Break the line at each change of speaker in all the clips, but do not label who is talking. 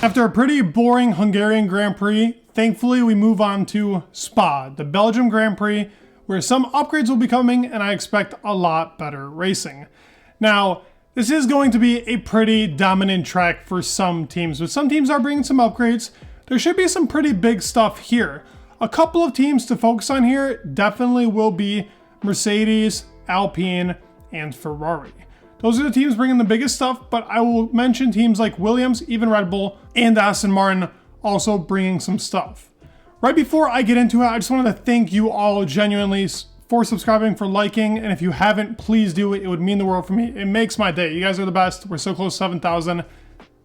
After a pretty boring Hungarian Grand Prix, thankfully we move on to Spa, the Belgium Grand Prix, where some upgrades will be coming and I expect a lot better racing. Now, this is going to be a pretty dominant track for some teams, but some teams are bringing some upgrades. There should be some pretty big stuff here. A couple of teams to focus on here definitely will be Mercedes, Alpine, and Ferrari. Those are the teams bringing the biggest stuff, but I will mention teams like Williams, even Red Bull, and Aston Martin also bringing some stuff. Right before I get into it, I just wanted to thank you all genuinely for subscribing, for liking, and if you haven't, please do it. It would mean the world for me. It makes my day. You guys are the best. We're so close to 7,000.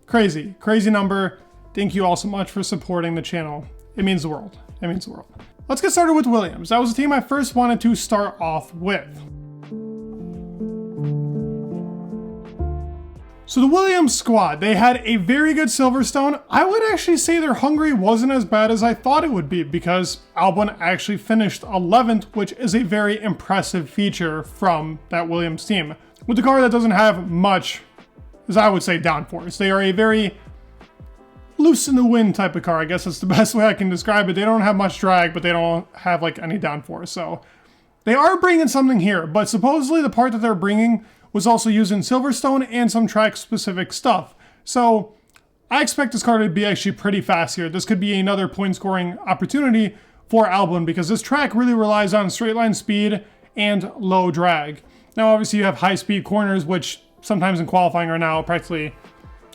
Crazy, crazy number. Thank you all so much for supporting the channel. It means the world. It means the world. Let's get started with Williams. That was the team I first wanted to start off with. So the Williams squad, they had a very good Silverstone. I would actually say their Hungary wasn't as bad as I thought it would be because Albon actually finished 11th, which is a very impressive feature from that Williams team. With a car that doesn't have much, as I would say, downforce. They are a very loose in the wind type of car. I guess that's the best way I can describe it. They don't have much drag, but they don't have like any downforce. So they are bringing something here, but supposedly the part that they're bringing was also used in Silverstone and some track-specific stuff. So I expect this car to be actually pretty fast here. This could be another point-scoring opportunity for Albon because this track really relies on straight-line speed and low drag. Now, obviously, you have high-speed corners, which sometimes in qualifying are now practically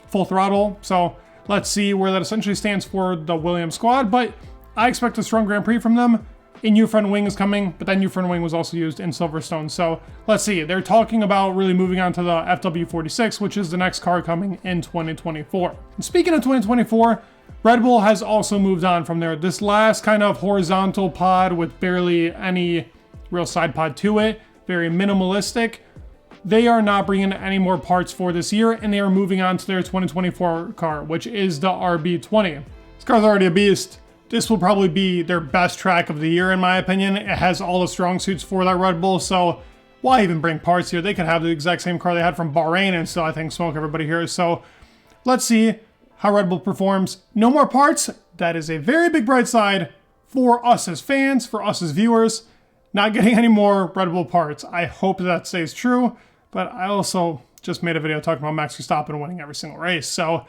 full throttle. So let's see where that essentially stands for the Williams squad, but I expect a strong Grand Prix from them. A new front wing is coming, but that new front wing was also used in Silverstone. So let's see. They're talking about really moving on to the FW46, which is the next car coming in 2024. And speaking of 2024, Red Bull has also moved on from there. This last kind of horizontal pod with barely any real side pod to it, very minimalistic. They are not bringing any more parts for this year, and they are moving on to their 2024 car, which is the RB20. This car's already a beast. This will probably be their best track of the year, in my opinion. It has all the strong suits for that Red Bull, so why even bring parts here? They could have the exact same car they had from Bahrain and still, I think, smoke everybody here. So let's see how Red Bull performs. No more parts. That is a very big bright side for us as fans, for us as viewers. Not getting any more Red Bull parts. I hope that stays true, but I also just made a video talking about Max Verstappen winning every single race. So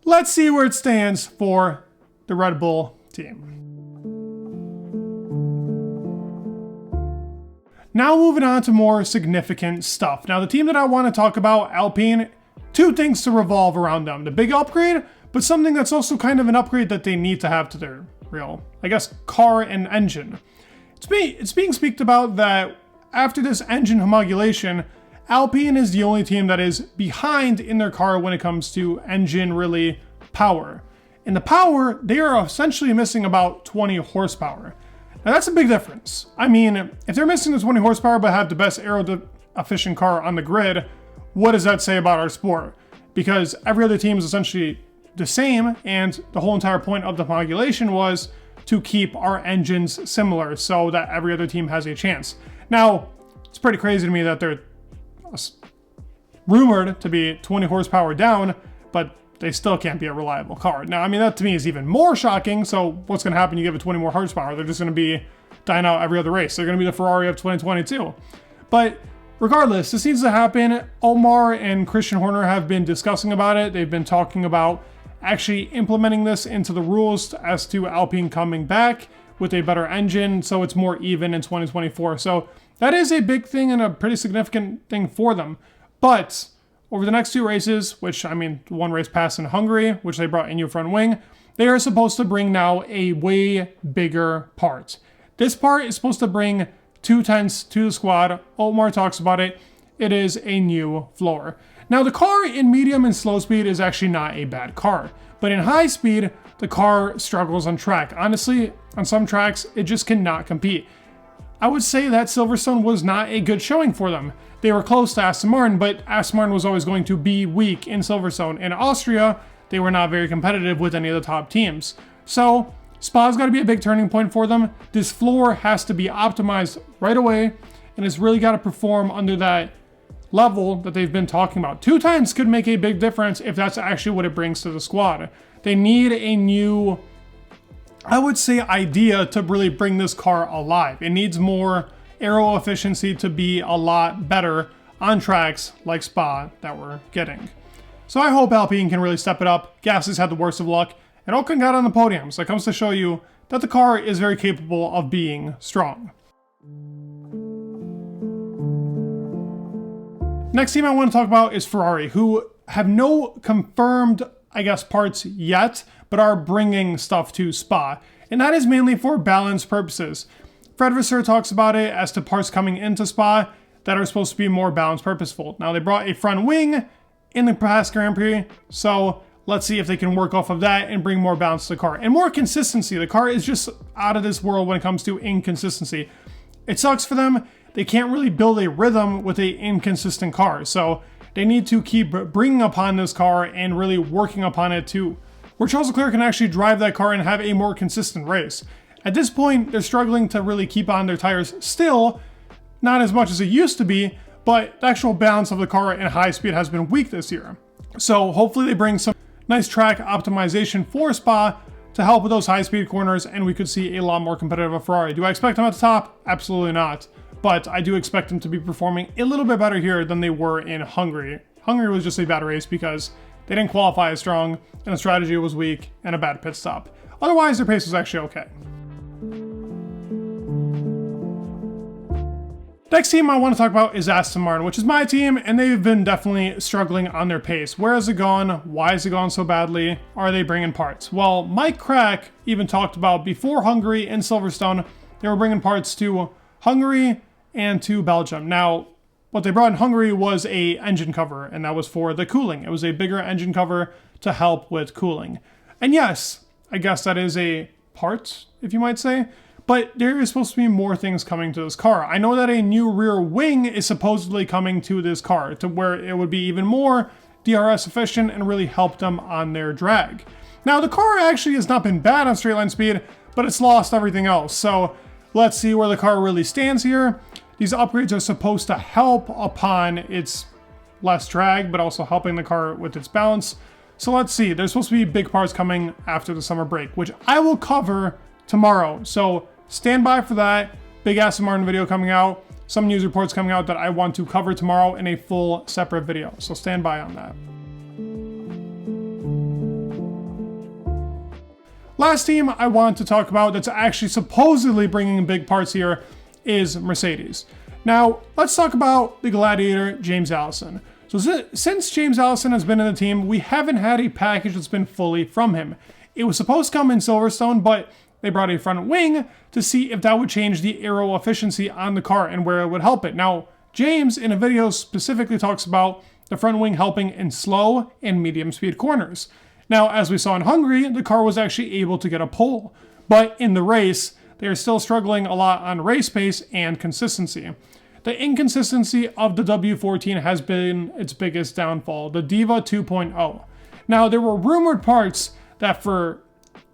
let's see where it stands for the Red Bull team. Now moving on to more significant stuff. Now the team that I want to talk about, Alpine, two things to revolve around them. The big upgrade, but something that's also kind of an upgrade that they need to have to their real, I guess, car and engine. It's being speaked about that after this engine homologation, Alpine is the only team that is behind in their car when it comes to engine really power. In the power, they are essentially missing about 20 horsepower. Now that's a big difference. I mean, if they're missing the 20 horsepower but have the best aero-efficient car on the grid, what does that say about our sport? Because every other team is essentially the same, and the whole entire point of the homologation was to keep our engines similar so that every other team has a chance. Now, it's pretty crazy to me that they're rumored to be 20 horsepower down, but they still can't be a reliable car. Now, I mean, that to me is even more shocking. So what's going to happen? You give it 20 more horsepower. They're just going to be dying out every other race. They're going to be the Ferrari of 2022. But regardless, this needs to happen. Omar and Christian Horner have been discussing about it. They've been talking about actually implementing this into the rules as to Alpine coming back with a better engine, so it's more even in 2024. So that is a big thing and a pretty significant thing for them. But over the next two races, which, I mean, one race passed in Hungary, which they brought in new front wing, they are supposed to bring now a way bigger part. This part is supposed to bring 2/10 to the squad. Omar talks about it. It is a new floor. Now, the car in medium and slow speed is actually not a bad car, but in high speed, the car struggles on track. Honestly, on some tracks, it just cannot compete. I would say that Silverstone was not a good showing for them. They were close to Aston Martin, but Aston Martin was always going to be weak in Silverstone. In Austria, they were not very competitive with any of the top teams. So Spa's got to be a big turning point for them. This floor has to be optimized right away, and it's really got to perform under that level that they've been talking about. 2/10 could make a big difference if that's actually what it brings to the squad. they need a new, I would say, idea to really bring this car alive. It needs more aero efficiency to be a lot better on tracks like Spa that we're getting. So I hope Alpine can really step it up. Gasly's had the worst of luck, and Ocon got on the podium, so it comes to show you that the car is very capable of being strong. Next team I want to talk about is Ferrari, who have no confirmed, I guess, parts yet, but are bringing stuff to Spa. And that is mainly for balance purposes. Fred Vasseur talks about it as to parts coming into Spa that are supposed to be more balance purposeful. Now, they brought a front wing in the past Grand Prix, so let's see if they can work off of that and bring more balance to the car. And more consistency. The car is just out of this world when it comes to inconsistency. It sucks for them. They can't really build a rhythm with an inconsistent car. So they need to keep bringing upon this car and really working upon it too, where Charles Leclerc can actually drive that car and have a more consistent race. At this point, they're struggling to really keep on their tires still, not as much as it used to be, but the actual balance of the car in high speed has been weak this year. So hopefully they bring some nice track optimization for Spa to help with those high speed corners, and we could see a lot more competitive of Ferrari. Do I expect them at the top? Absolutely not. But I do expect them to be performing a little bit better here than they were in Hungary. Hungary was just a bad race because they didn't qualify as strong, and the strategy was weak, and a bad pit stop. Otherwise, their pace was actually okay. Next team I want to talk about is Aston Martin, which is my team, and they've been definitely struggling on their pace. Where has it gone? Why has it gone so badly? Are they bringing parts? Well, Mike Crack even talked about before Hungary in Silverstone, they were bringing parts to Hungary and to Belgium. Now, what they brought in Hungary was a engine cover, and that was for the cooling. It was a bigger engine cover to help with cooling. And yes, I guess that is a part, if you might say, but there is supposed to be more things coming to this car. I know that a new rear wing is supposedly coming to this car, to where it would be even more DRS efficient and really help them on their drag. Now, the car actually has not been bad on straight line speed, but it's lost everything else. So let's see where the car really stands here. These upgrades are supposed to help upon its less drag, but also helping the car with its balance. So let's see. There's supposed to be big parts coming after the summer break, which I will cover tomorrow. So stand by for that. Big Aston Martin video coming out. Some news reports coming out that I want to cover tomorrow in a full separate video. So stand by on that. Last team I want to talk about that's actually supposedly bringing big parts here is Mercedes. Now, let's talk about the gladiator, James Allison. So since James Allison has been in the team, we haven't had a package that's been fully from him. It was supposed to come in Silverstone, but they brought a front wing to see if that would change the aero efficiency on the car and where it would help it. Now, James in a video specifically talks about the front wing helping in slow and medium speed corners. Now, as we saw in Hungary, the car was actually able to get a pole, but in the race, they are still struggling a lot on race pace and consistency. The inconsistency of the W14 has been its biggest downfall, the Diva 2.0. Now, there were rumored parts that for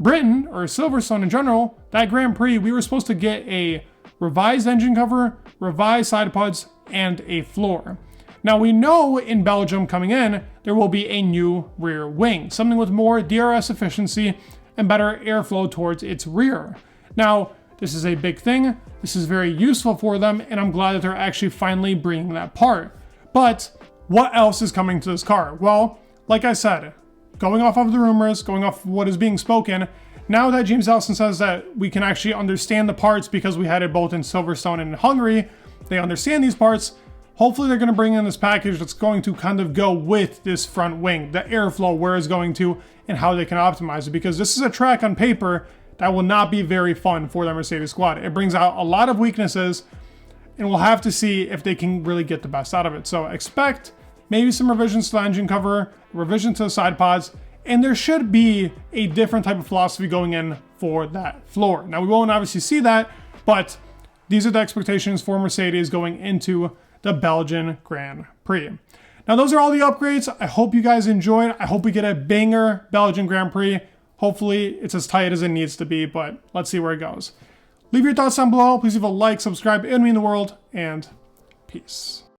Britain, or Silverstone in general, that Grand Prix, we were supposed to get a revised engine cover, revised side pods, and a floor. Now, we know in Belgium coming in, there will be a new rear wing, something with more DRS efficiency and better airflow towards its rear. Now, this is a big thing. This is very useful for them, and I'm glad that they're actually finally bringing that part. But what else is coming to this car? Well, like I said, going off of the rumors, going off of what is being spoken, now that James Allison says that we can actually understand the parts because we had it both in Silverstone and in Hungary, they understand these parts. Hopefully they're going to bring in this package that's going to kind of go with this front wing, the airflow, where it's going to, and how they can optimize it, because this is a track on paper that will not be very fun for the Mercedes squad. It brings out a lot of weaknesses, and we'll have to see if they can really get the best out of it. So expect maybe some revisions to the engine cover, revision to the side pods, and there should be a different type of philosophy going in for that floor. Now, we won't obviously see that, but these are the expectations for Mercedes going into the Belgian Grand Prix. Now, those are all the upgrades. I hope you guys enjoyed. I hope we get a banger Belgian Grand Prix. Hopefully, it's as tight as it needs to be, but let's see where it goes. Leave your thoughts down below. Please leave a like, subscribe, it would mean the world, and peace.